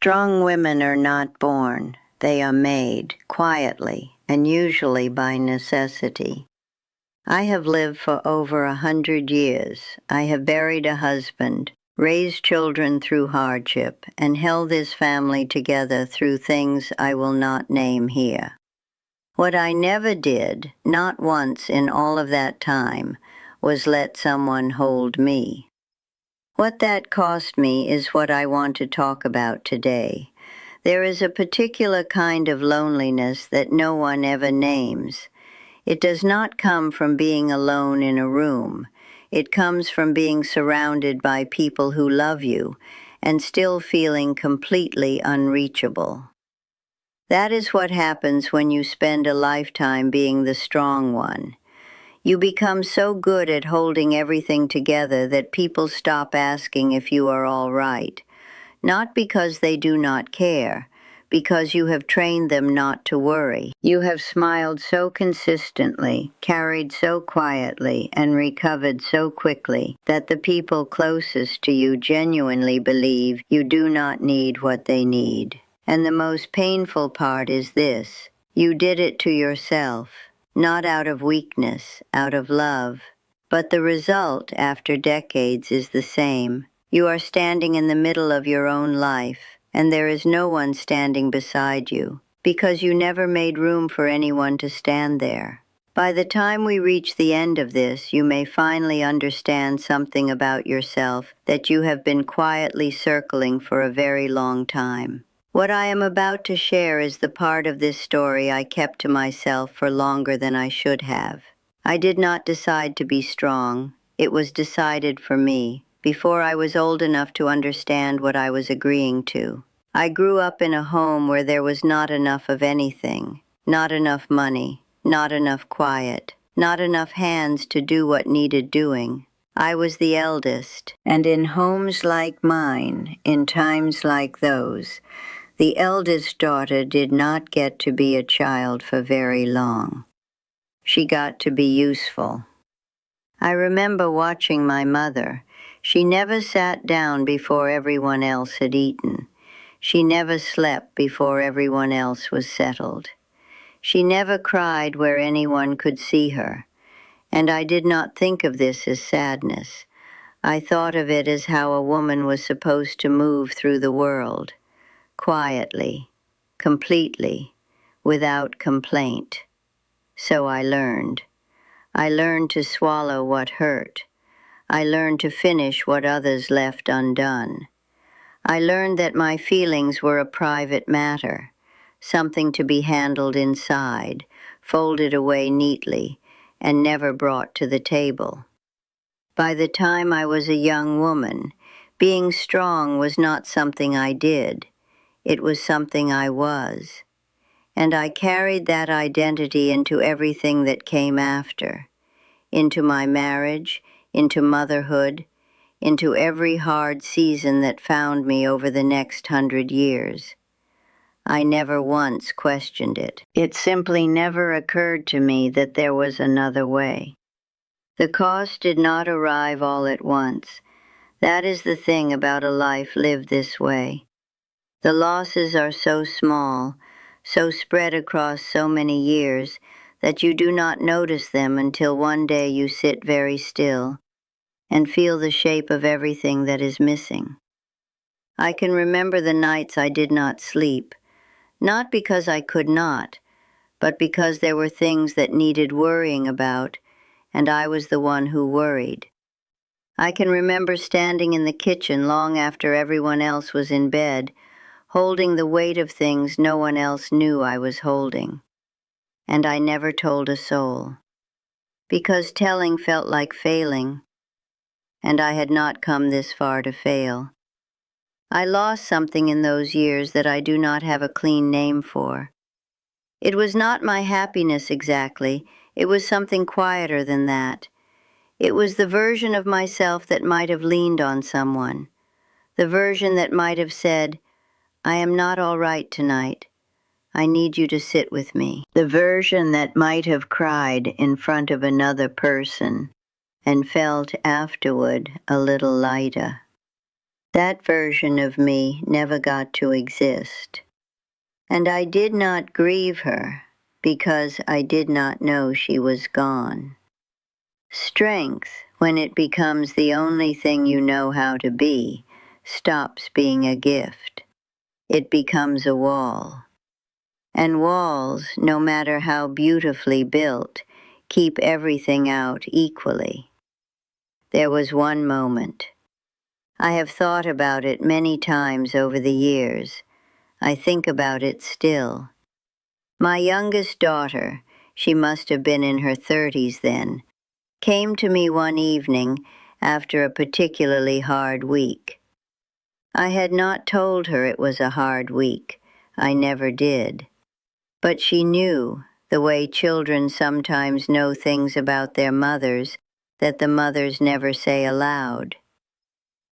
Strong women are not born, they are made, quietly, and usually by necessity. I have lived for over 100 years. I have buried a husband, raised children through hardship, and held this family together through things I will not name here. What I never did, not once in all of that time, was let someone hold me. What that cost me is what I want to talk about today. There is a particular kind of loneliness that no one ever names. It does not come from being alone in a room. It comes from being surrounded by people who love you and still feeling completely unreachable. That is what happens when you spend a lifetime being the strong one. You become so good at holding everything together that people stop asking if you are all right, not because they do not care, because you have trained them not to worry. You have smiled so consistently, carried so quietly, and recovered so quickly that the people closest to you genuinely believe you do not need what they need. And the most painful part is this: you did it to yourself. Not out of weakness, out of love. But the result, after decades, is the same. You are standing in the middle of your own life, and there is no one standing beside you, because you never made room for anyone to stand there. By the time we reach the end of this, you may finally understand something about yourself that you have been quietly circling for a very long time. What I am about to share is the part of this story I kept to myself for longer than I should have. I did not decide to be strong. It was decided for me, before I was old enough to understand what I was agreeing to. I grew up in a home where there was not enough of anything. Not enough money, not enough quiet, not enough hands to do what needed doing. I was the eldest, and in homes like mine, in times like those, the eldest daughter did not get to be a child for very long. She got to be useful. I remember watching my mother. She never sat down before everyone else had eaten. She never slept before everyone else was settled. She never cried where anyone could see her. And I did not think of this as sadness. I thought of it as how a woman was supposed to move through the world. Quietly, completely, without complaint. So I learned. I learned to swallow what hurt. I learned to finish what others left undone. I learned that my feelings were a private matter, something to be handled inside, folded away neatly, and never brought to the table. By the time I was a young woman, being strong was not something I did. It was something I was, and I carried that identity into everything that came after, into my marriage, into motherhood, into every hard season that found me over the next 100 years. I never once questioned it. It simply never occurred to me that there was another way. The cost did not arrive all at once. That is the thing about a life lived this way. The losses are so small, so spread across so many years, that you do not notice them until one day you sit very still and feel the shape of everything that is missing. I can remember the nights I did not sleep, not because I could not, but because there were things that needed worrying about, and I was the one who worried. I can remember standing in the kitchen long after everyone else was in bed, holding the weight of things no one else knew I was holding. And I never told a soul, because telling felt like failing, and I had not come this far to fail. I lost something in those years that I do not have a clean name for. It was not my happiness exactly, it was something quieter than that. It was the version of myself that might have leaned on someone, the version that might have said, "I am not all right tonight. I need you to sit with me." The version that might have cried in front of another person and felt afterward a little lighter. That version of me never got to exist. And I did not grieve her because I did not know she was gone. Strength, when it becomes the only thing you know how to be, stops being a gift. It becomes a wall. And walls, no matter how beautifully built, keep everything out equally. There was one moment. I have thought about it many times over the years. I think about it still. My youngest daughter, she must have been in her 30s then, came to me one evening after a particularly hard week. I had not told her it was a hard week. I never did. But she knew, the way children sometimes know things about their mothers that the mothers never say aloud.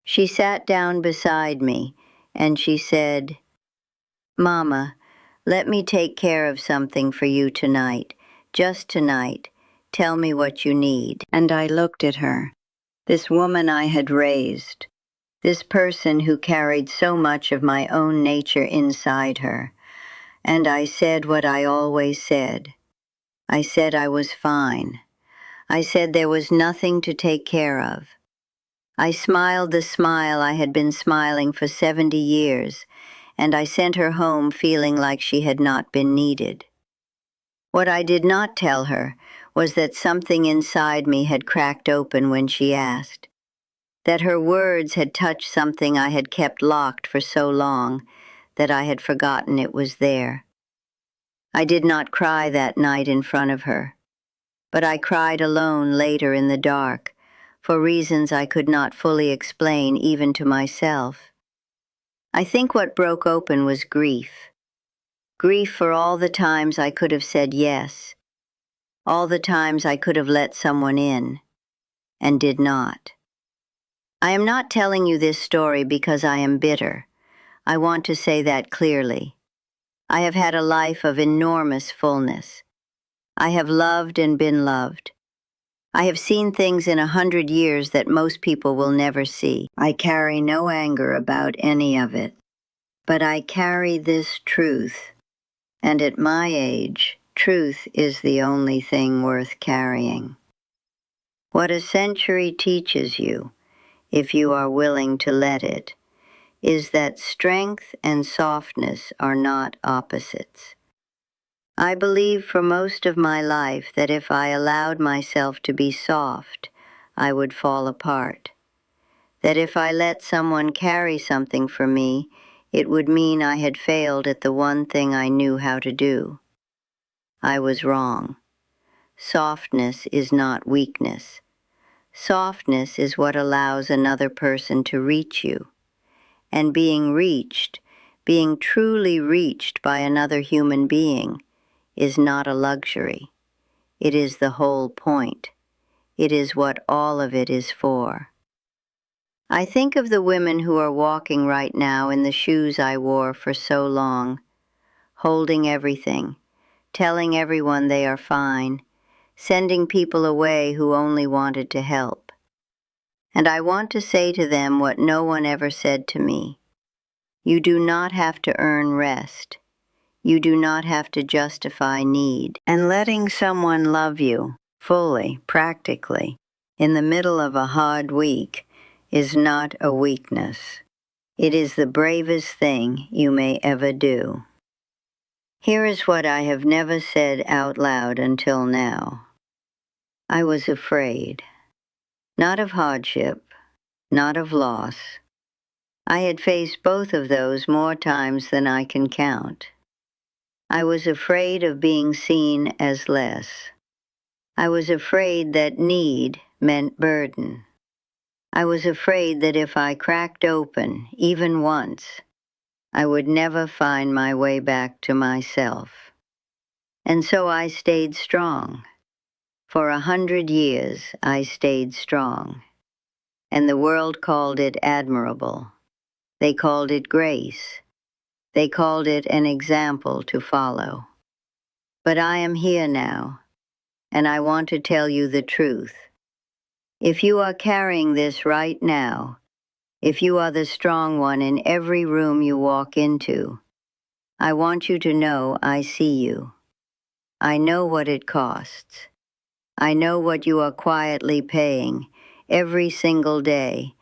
She sat down beside me and she said, "Mama, let me take care of something for you tonight, just tonight. Tell me what you need." And I looked at her, this woman I had raised, this person who carried so much of my own nature inside her, and I said what I always said. I said I was fine. I said there was nothing to take care of. I smiled the smile I had been smiling for 70 years, and I sent her home feeling like she had not been needed. What I did not tell her was that something inside me had cracked open when she asked, that her words had touched something I had kept locked for so long that I had forgotten it was there. I did not cry that night in front of her, but I cried alone later in the dark, for reasons I could not fully explain even to myself. I think what broke open was grief. Grief for all the times I could have said yes, all the times I could have let someone in, and did not. I am not telling you this story because I am bitter. I want to say that clearly. I have had a life of enormous fullness. I have loved and been loved. I have seen things in 100 years that most people will never see. I carry no anger about any of it. But I carry this truth, and at my age, truth is the only thing worth carrying. What a century teaches you, if you are willing to let it, is that strength and softness are not opposites. I believe for most of my life that if I allowed myself to be soft, I would fall apart. That if I let someone carry something for me, it would mean I had failed at the one thing I knew how to do. I was wrong. Softness is not weakness. Softness is what allows another person to reach you. And being reached, being truly reached by another human being, is not a luxury. It is the whole point. It is what all of it is for. I think of the women who are walking right now in the shoes I wore for so long, holding everything, telling everyone they are fine, sending people away who only wanted to help. And I want to say to them what no one ever said to me. You do not have to earn rest. You do not have to justify need. And letting someone love you, fully, practically, in the middle of a hard week, is not a weakness. It is the bravest thing you may ever do. Here is what I have never said out loud until now. I was afraid. Not of hardship, not of loss. I had faced both of those more times than I can count. I was afraid of being seen as less. I was afraid that need meant burden. I was afraid that if I cracked open, even once, I would never find my way back to myself. And so I stayed strong. For 100 years I stayed strong. And the world called it admirable. They called it grace. They called it an example to follow. But I am here now, and I want to tell you the truth. If you are carrying this right now, if you are the strong one in every room you walk into, I want you to know I see you. I know what it costs. I know what you are quietly paying every single day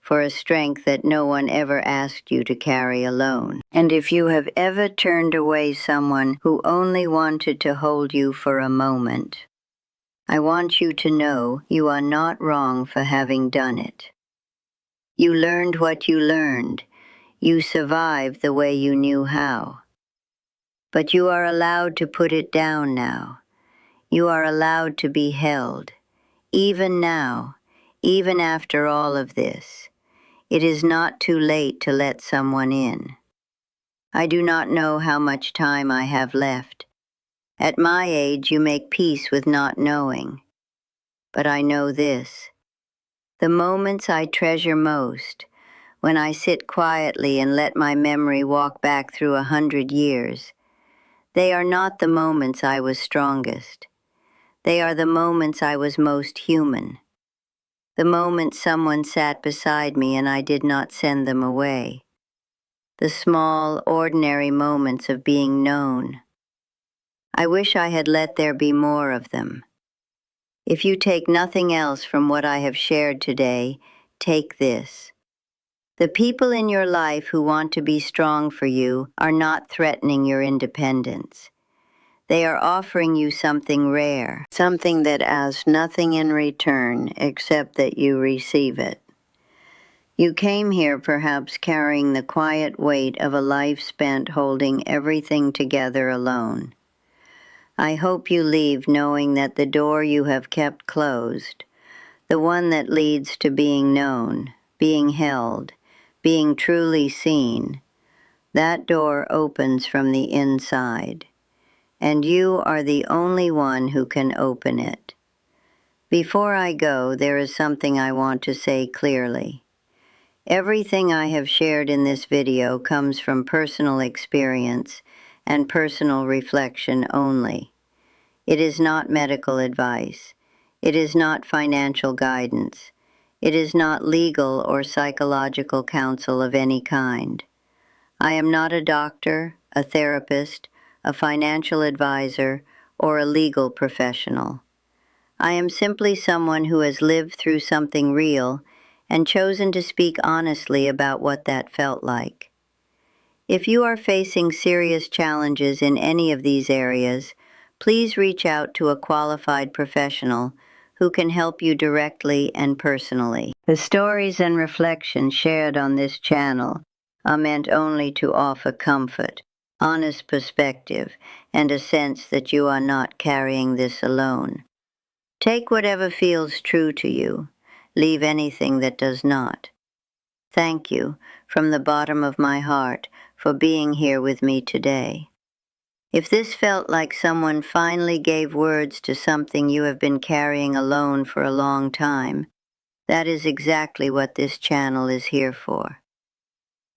for a strength that no one ever asked you to carry alone. And if you have ever turned away someone who only wanted to hold you for a moment, I want you to know you are not wrong for having done it. You learned what you learned. You survived the way you knew how. But you are allowed to put it down now. You are allowed to be held. Even now, even after all of this, it is not too late to let someone in. I do not know how much time I have left. At my age, you make peace with not knowing. But I know this. The moments I treasure most, when I sit quietly and let my memory walk back through 100 years, they are not the moments I was strongest. They are the moments I was most human. The moment someone sat beside me and I did not send them away. The small, ordinary moments of being known. I wish I had let there be more of them. If you take nothing else from what I have shared today, take this. The people in your life who want to be strong for you are not threatening your independence. They are offering you something rare, something that asks nothing in return except that you receive it. You came here perhaps carrying the quiet weight of a life spent holding everything together alone. I hope you leave knowing that the door you have kept closed, the one that leads to being known, being held, being truly seen, that door opens from the inside, and you are the only one who can open it. Before I go, there is something I want to say clearly. Everything I have shared in this video comes from personal experience and personal reflection only. It is not medical advice. It is not financial guidance. It is not legal or psychological counsel of any kind. I am not a doctor, a therapist, a financial advisor, or a legal professional. I am simply someone who has lived through something real and chosen to speak honestly about what that felt like. If you are facing serious challenges in any of these areas, please reach out to a qualified professional who can help you directly and personally. The stories and reflections shared on this channel are meant only to offer comfort, honest perspective, and a sense that you are not carrying this alone. Take whatever feels true to you. Leave anything that does not. Thank you, from the bottom of my heart, for being here with me today. If this felt like someone finally gave words to something you have been carrying alone for a long time, that is exactly what this channel is here for.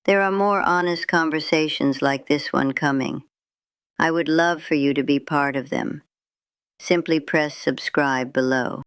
There are more honest conversations like this one coming. I would love for you to be part of them. Simply press subscribe below.